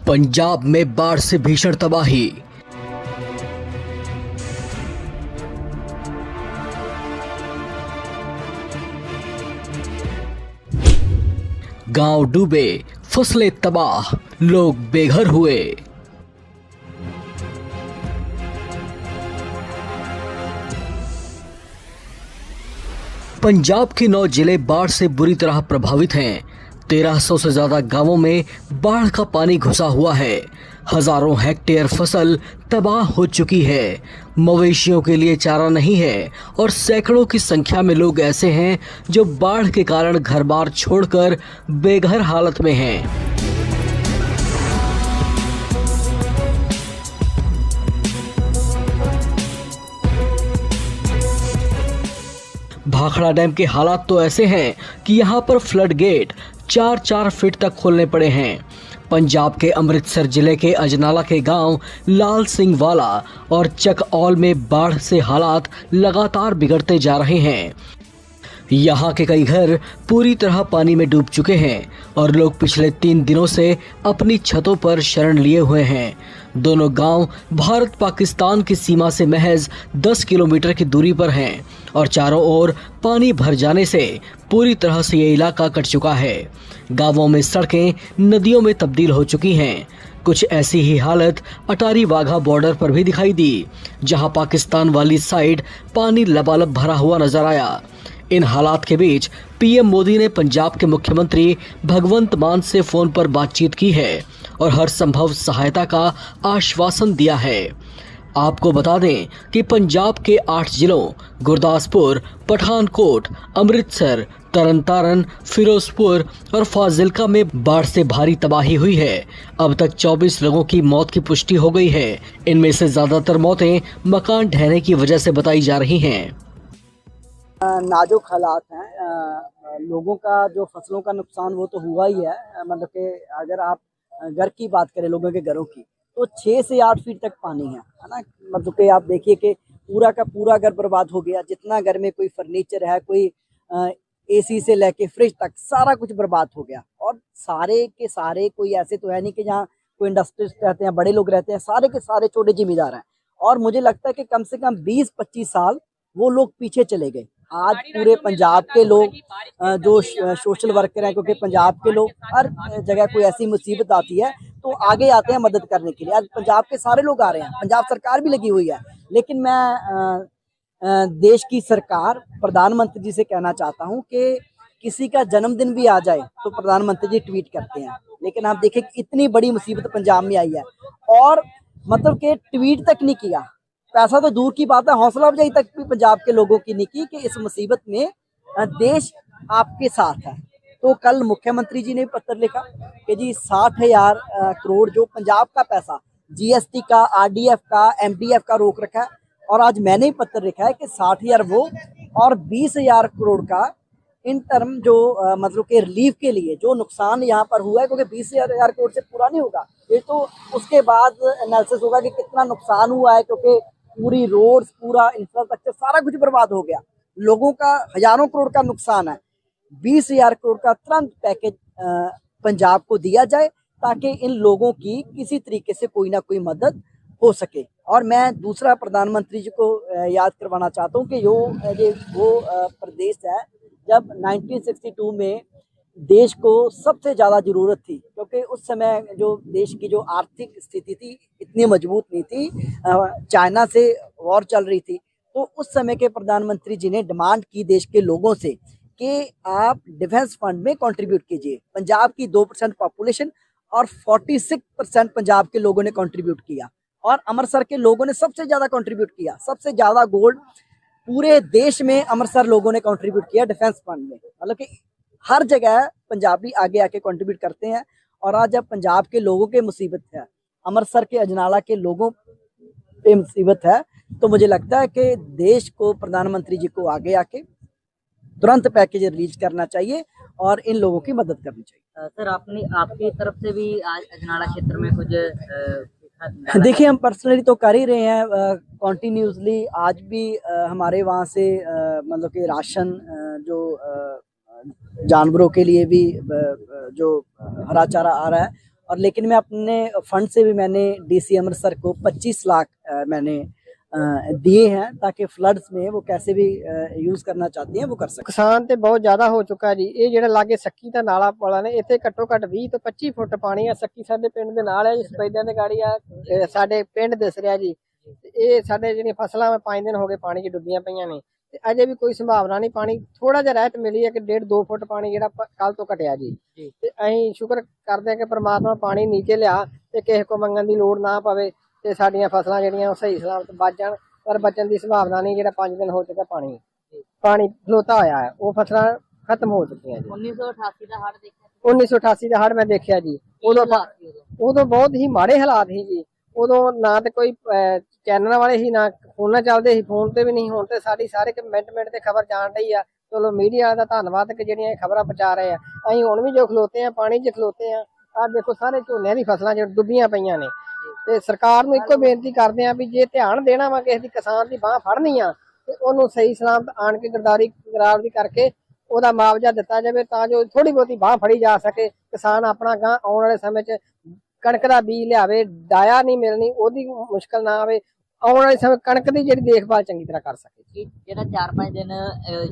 पंजाब में बाढ़ से भीषण तबाही। गांव डूबे, फसलें तबाह, लोग बेघर हुए। पंजाब के 9 जिले बाढ़ से बुरी तरह प्रभावित हैं। 1300 से ज्यादा गांवों में बाढ़ का पानी घुसा हुआ है। हजारों हेक्टेयर फसल तबाह हो चुकी है। मवेशियों के लिए चारा नहीं है और सैकड़ों की संख्या में लोग ऐसे हैं जो बाढ़ के कारण घर बार छोड़कर बेघर हालत में हैं। भाखड़ा डैम के हालात तो ऐसे हैं कि यहाँ पर फ्लड गेट 4-4 फीट तक खोलने पड़े हैं। पंजाब के अमृतसर जिले के अजनाला के गांव लाल सिंह वाला और चकऔल में बाढ़ से हालात लगातार बिगड़ते जा रहे हैं। यहाँ के कई घर पूरी तरह पानी में डूब चुके हैं और लोग पिछले 3 दिनों से अपनी छतों पर शरण लिए हुए हैं। दोनों गांव भारत पाकिस्तान की सीमा से महज 10 किलोमीटर की दूरी पर हैं और चारों ओर पानी भर जाने से पूरी तरह से ये इलाका कट चुका है। गांवों में सड़कें नदियों में तब्दील हो चुकी हैं। कुछ ऐसी ही हालत अटारी वाघा बॉर्डर पर भी दिखाई दी, जहां पाकिस्तान वाली साइड पानी लबालब भरा हुआ नजर आया। इन हालात के बीच पीएम मोदी ने पंजाब के मुख्यमंत्री भगवंत मान से फोन पर बातचीत की है और हर संभव सहायता का आश्वासन दिया है। आपको बता दें कि पंजाब के 8 जिलों गुरदासपुर, पठानकोट, अमृतसर, तरनतारन, फिरोजपुर और फाजिल्का में बाढ़ से भारी तबाही हुई है। अब तक 24 लोगों की मौत की पुष्टि हो गई है। इनमें से ज्यादातर मौतें मकान ढहने की वजह से बताई जा रही हैं। नाजुक हालात हैं। लोगों का जो फसलों का नुकसान वो तो हुआ ही है। मतलब कि अगर आप घर की बात करें, लोगों के घरों की, तो 6 से 8 फीट तक पानी है ना। मतलब कि आप देखिए कि पूरा का पूरा घर बर्बाद हो गया। जितना घर में कोई फर्नीचर है, कोई एसी से लेके फ्रिज तक, सारा कुछ बर्बाद हो गया। और सारे के सारे, कोई ऐसे तो है नहीं कि जहाँ कोई इंडस्ट्रिस्ट रहते हैं, बड़े लोग रहते हैं, सारे के सारे छोटे जिम्मेदार हैं। और मुझे लगता है कि कम से कम 20-25 साल वो लोग पीछे चले गए। आज पूरे पंजाब के लोग जो सोशल वर्कर हैं, क्योंकि पंजाब के लोग हर जगह कोई ऐसी मुसीबत आती है तो आगे आते हैं मदद करने के लिए। आज पंजाब के सारे लोग आ रहे हैं, पंजाब सरकार भी लगी हुई है। लेकिन मैं देश की सरकार, प्रधानमंत्री जी से कहना चाहता हूं कि किसी का जन्मदिन भी आ जाए तो प्रधानमंत्री जी ट्वीट करते हैं। लेकिन आप देखें इतनी बड़ी मुसीबत पंजाब में आई है और मतलब कि ट्वीट तक नहीं किया। पैसा तो दूर की बात है, हौसला अफजाई तक भी पंजाब के लोगों की नहीं की कि इस मुसीबत में देश आपके साथ है। तो कल मुख्यमंत्री जी ने पत्र लिखा कि जी 60,000 करोड़ जो पंजाब का पैसा जीएसटी का, आरडीएफ का, एमडीएफ का रोक रखा है। और आज मैंने पत्र लिखा है कि 60,000 वो और 20,000 करोड़ का इन टर्म जो मतलब के रिलीफ के लिए जो नुकसान यहाँ पर हुआ है, क्योंकि 20,000 करोड़ से पूरा नहीं होगा। ये तो उसके बाद एनालिसिस होगा कि कितना नुकसान हुआ है, क्योंकि पूरी रोड्स, पूरा इंफ्रास्ट्रक्चर, सारा कुछ बर्बाद हो गया। लोगों का हजारों करोड़ का नुकसान है। 20,000 करोड़ का तुरंत पैकेज पंजाब को दिया जाए ताकि इन लोगों की किसी तरीके से कोई ना कोई मदद हो सके। और मैं दूसरा प्रधानमंत्री जी को याद करवाना चाहता हूँ कि वो प्रदेश है जब 1962 में देश को सबसे ज़्यादा ज़रूरत थी, क्योंकि उस समय जो देश की जो आर्थिक स्थिति थी इतनी मजबूत नहीं थी, चाइना से वॉर चल रही थी। तो उस समय के प्रधानमंत्री जी ने डिमांड की देश के लोगों से कि आप डिफेंस फंड में कंट्रीब्यूट कीजिए। पंजाब की 2% पॉपुलेशन और 46% पंजाब के लोगों ने कंट्रीब्यूट किया और अमृतसर के लोगों ने सबसे ज़्यादा कंट्रीब्यूट किया। सबसे ज़्यादा गोल्ड पूरे देश में अमृतसर लोगों ने कंट्रीब्यूट किया डिफेंस फंड में। मतलब कि हर जगह पंजाबी आगे आके कंट्रीब्यूट करते हैं। और आज जब पंजाब के लोगों के मुसीबत है, अमृतसर के अजनाला के लोगों पे मुसीबत है, तो मुझे लगता है कि देश को, प्रधानमंत्री जी को आगे आके तुरंत पैकेज रिलीज करना चाहिए और इन लोगों की मदद करनी चाहिए। सर, आपकी तरफ से भी आज अजनाला क्षेत्र में कुछ देखिए, हम पर्सनली तो कर ही रहे हैं कॉन्टिन्यूसली। आज भी हमारे वहाँ से मतलब कि राशन जो जानवरों के लिए भी जो हरा चारा आ रहा है और लेकिन मैं अपने फंड से भी मैंने डीसी अमृतसर को 25 लाख मैंने दिए हैं ताकि फ्लड्स में वो कैसे भी यूज़ करना चाहती हैं वो कर सकें। ਨੁਕਸਾਨ ਤੇ ਬਹੁਤ ਜ਼ਿਆਦਾ ਹੋ ਚੁੱਕਾ ਜੀ। ਇਹ ਜਿਹੜਾ ਲਾਗੇ ਸੱਕੀ ਦਾ ਨਾਲਾ ਵਾਲਾ ਨੇ ਇੱਥੇ ਘੱਟੋ ਘੱਟ 20 ਤੋਂ 25 ਫੁੱਟ ਪਾਣੀ ਆ। ਸੱਕੀ ਸਾਡੇ ਪਿੰਡ ਦੇ ਨਾਲ ਹੈ ਜੀ, ਸਪੈਦਿਆਂ ਦੇ ਗਾੜੀ ਆ ਸਾਡੇ ਪਿੰਡ ਦਿਸ ਰਿਹਾ ਜੀ। ਤੇ ਇਹ ਸਾਡੇ ਜਿਹੜੀਆਂ ਫਸਲਾਂ 5 ਦਿਨ ਹੋ ਗਏ ਪਾਣੀ 'ਚ ਡੁੱਬੀਆਂ ਪਈਆਂ ਨੇ ਤੇ ਅਜੇ ਵੀ ਕੋਈ ਸੰਭਾਵਨਾ ਨਹੀਂ। ਪਾਣੀ ਥੋੜਾ ਜਿਹਾ ਰਹਿਤ ਮਿਲੀ ਹੈ ਕਿ 1.5-2 ਫੁੱਟ ਪਾਣੀ ਜਿਹੜਾ ਕੱਲ ਤੋਂ ਘਟਿਆ ਜੀ। ਤੇ ਅਸੀਂ ਸ਼ੁਕਰ ਕਰਦੇ ਹਾਂ ਕਿ ਪ੍ਰਮਾਤਮਾ ਪਾਣੀ ਨੀਚੇ ਲਿਆ ਤੇ ਕਿਸੇ ਕੋ ਮੰਗਣ ਦੀ ਲੋੜ ਨਾ ਪਵੇ ਤੇ ਸਾਡੀਆਂ ਫਸਲਾਂ ਜਿਹੜੀਆਂ ਉਹ ਸਹੀ ਸਲਾਮਤ ਬਚ ਜਾਣ। ਪਰ ਬਚਣ ਦੀ ਸੰਭਾਵਨਾ ਨਹੀਂ। ਜਿਹੜਾ 5 ਦਿਨ ਹੋ ਚੁੱਕਾ ਪਾਣੀ ਖਲੋਤਾ ਹੋਇਆ ਹੈ, ਉਹ ਫਸਲਾਂ ਖਤਮ ਹੋ ਚੁੱਕੀਆਂ ਜੀ। 1988 ਦਾ ਹੜ੍ਹ ਦੇਖਿਆ, 1988 ਦਾ ਹੜ੍ਹ ਮੈਂ ਦੇਖਿਆ ਜੀ। ਉਦੋਂ ਬਹੁਤ ਹੀ ਮਾੜੇ ਹਾਲਾਤ ਸੀ ਜੀ। ਉਦੋਂ ਨਾ ਤੇ ਕੋਈ ਚੈਨਲ ਵਾਲੇ ਸੀ, ਨਾ ਫੋਨਾਂ ਚੱਲਦੇ ਸੀ, ਫੋਨ ਤੇ ਵੀ ਨਹੀਂ। ਹੁਣ ਤੇ ਸਾਡੀ ਸਾਰੇ ਮਿੰਟ ਤੇ ਖਬਰ ਜਾਣ ਰਹੀ ਆ। ਚਲੋ ਮੀਡੀਆ ਦਾ ਧੰਨਵਾਦ ਕਿ ਜਿਹੜੀਆਂ ਇਹ ਖਬਰਾਂ ਪਹੁੰਚਾ ਰਹੇ ਆ। ਅਸੀਂ ਹੁਣ ਵੀ ਜੋ ਖਲੋਤੇ ਆ ਪਾਣੀ 'ਚ ਖਲੋਤੇ ਆ। ਆਹ ਦੇਖੋ ਸਾਰੇ ਝੋਨਿਆਂ ਦੀ ਫਸਲਾਂ ਜੋ ਡੁੱਬੀਆਂ ਪਈਆਂ ਨੇ। ਤੇ ਸਰਕਾਰ ਨੂੰ ਇੱਕੋ ਬੇਨਤੀ ਕਰਦੇ ਆ ਵੀ ਜੇ ਧਿਆਨ ਦੇਣਾ ਵਾ ਕਿਸੇ ਦੀ ਕਿਸਾਨ ਦੀ ਬਾਂਹ ਫੜਨੀ ਆ ਤੇ ਉਹਨੂੰ ਸਹੀ ਸਲਾਮਤ ਆਣ ਕੇ ਗਰਦਾਵਰੀ ਕਰਕੇ ਉਹਦਾ ਮੁਆਵਜ਼ਾ ਦਿੱਤਾ ਜਾਵੇ ਤਾਂ ਜੋ ਥੋੜੀ ਬਹੁਤੀ ਬਾਂਹ ਫੜੀ ਜਾ ਸਕੇ। ਕਿਸਾਨ ਆਪਣਾ ਗਾਂ ਆਉਣ ਵਾਲੇ ਸਮੇਂ 'ਚ ਕਣਕ ਦਾ ਬੀਜ ਲਿਆਵੇ, ਡਾਇਆ ਨਹੀਂ ਮਿਲਣੀ ਉਹਦੀ ਮੁਸ਼ਕਲ ਨਾ ਆਵੇ। ਆਉਣ ਵਾਲੇ ਸਮੇਂ ਕਣਕ ਦੀ ਜਿਹੜੀ ਦੇਖਭਾਲ ਚੰਗੀ ਤਰ੍ਹਾਂ ਕਰ ਸਕੇ। ਜਿਹੜਾ 4-5 ਦਿਨ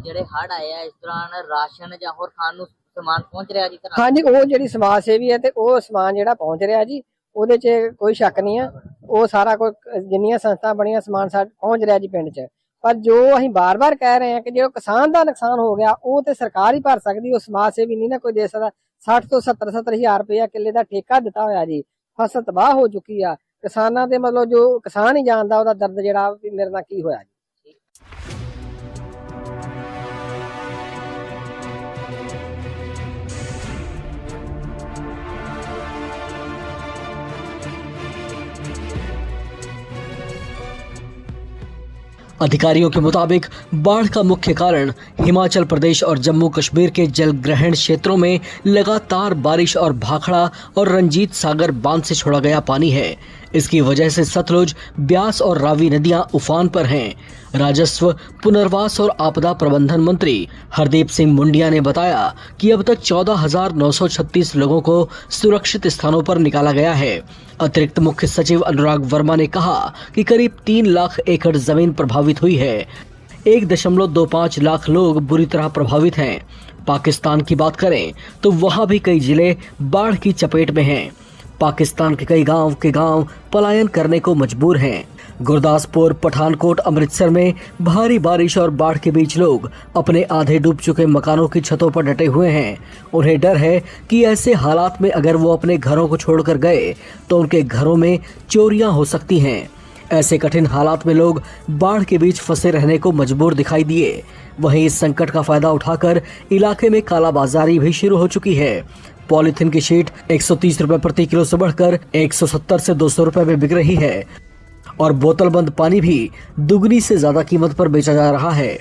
ਜਿਹੜੇ ਹੜ੍ਹ ਆਏ ਆ, ਇਸ ਦੌਰਾਨ ਰਾਸ਼ਨ ਜਾਂ ਹੋਰ ਖਾਣ ਨੂੰ ਸਮਾਨ ਪਹੁੰਚ ਰਿਹਾ ਜੀ? ਹਾਂਜੀ, ਉਹ ਜਿਹੜੀ ਸਮਾਜ ਸੇਵੀ ਹੈ ਤੇ ਉਹ ਸਮਾਨ ਜਿਹੜਾ ਪਹੁੰਚ ਰਿਹਾ ਜੀ, ਉਹਦੇ 'ਚ ਕੋਈ ਸ਼ੱਕ ਨਹੀਂ ਆ। ਉਹ ਸਾਰਾ ਕੋਈ ਜਿੰਨੀਆਂ ਸੰਸਥਾ ਬਣੀਆਂ ਸਮਾਨ ਪਹੁੰਚ ਰਿਹਾ ਜੀ ਪਿੰਡ 'ਚ। ਪਰ ਜੋ ਅਸੀਂ ਬਾਰ-ਬਾਰ ਕਹਿ ਰਹੇ ਹਾਂ ਕਿ ਜੋ ਕਿਸਾਨ ਦਾ ਨੁਕਸਾਨ ਹੋ ਗਿਆ ਉਹ ਤੇ ਸਰਕਾਰ ਹੀ ਭਰ ਸਕਦੀ, ਉਹ ਸਮਾਜ ਸੇਵੀ ਨਹੀਂ ਨਾ ਕੋਈ ਦੇ ਸਕਦਾ। 60 ਤੋਂ 70 ਹਜ਼ਾਰ ਰੁਪਇਆ ਕਿੱਲੇ ਦਾ ਠੇਕਾ ਦਿੱਤਾ ਹੋਇਆ ਜੀ। ਫਸਲ ਤਬਾਹ ਹੋ ਚੁੱਕੀ ਆ। ਕਿਸਾਨਾਂ ਦੇ ਮਤਲਬ ਜੋ ਕਿਸਾਨ ਹੀ ਜਾਣਦਾ ਉਹਦਾ ਦਰਦ ਜਿਹੜਾ ਵੀ ਮੇਰੇ ਨਾਲ ਕੀ ਹੋਇਆ ਜੀ। अधिकारियों के मुताबिक बाढ़ का मुख्य कारण हिमाचल प्रदेश और जम्मू कश्मीर के जलग्रहण क्षेत्रों में लगातार बारिश और भाखड़ा और रंजीत सागर बांध से छोड़ा गया पानी है। इसकी वजह से सतलुज, ब्यास और रावी नदियां उफान पर हैं। राजस्व, पुनर्वास और आपदा प्रबंधन मंत्री हरदीप सिंह मुंडिया ने बताया कि अब तक 14,936 लोगों को सुरक्षित स्थानों पर निकाला गया है। अतिरिक्त मुख्य सचिव अनुराग वर्मा ने कहा कि करीब 3 लाख एकड़ जमीन प्रभावित हुई है। 1.25 लाख लोग बुरी तरह प्रभावित हैं। पाकिस्तान की बात करें तो वहां भी कई जिले बाढ़ की चपेट में हैं। पाकिस्तान के कई गांव पलायन करने को मजबूर हैं। गुरदासपुर, पठानकोट, अमृतसर में भारी बारिश और बाढ़ के बीच लोग अपने आधे डूब चुके मकानों की छतों पर डटे हुए हैं। उन्हें डर है कि ऐसे हालात में अगर वो अपने घरों को छोड़कर गए तो उनके घरों में चोरियां हो सकती हैं। ऐसे कठिन हालात में लोग बाढ़ के बीच फंसे रहने को मजबूर दिखाई दिए। वहीं इस संकट का फायदा उठाकर इलाके में कालाबाजारी भी शुरू हो चुकी है। पॉलीथिन की शीट 130 रुपए प्रति किलो से बढ़कर 170 से 200 रुपए में बिक रही है और बोतल बंद पानी भी दुगनी से ज्यादा कीमत पर बेचा जा रहा है।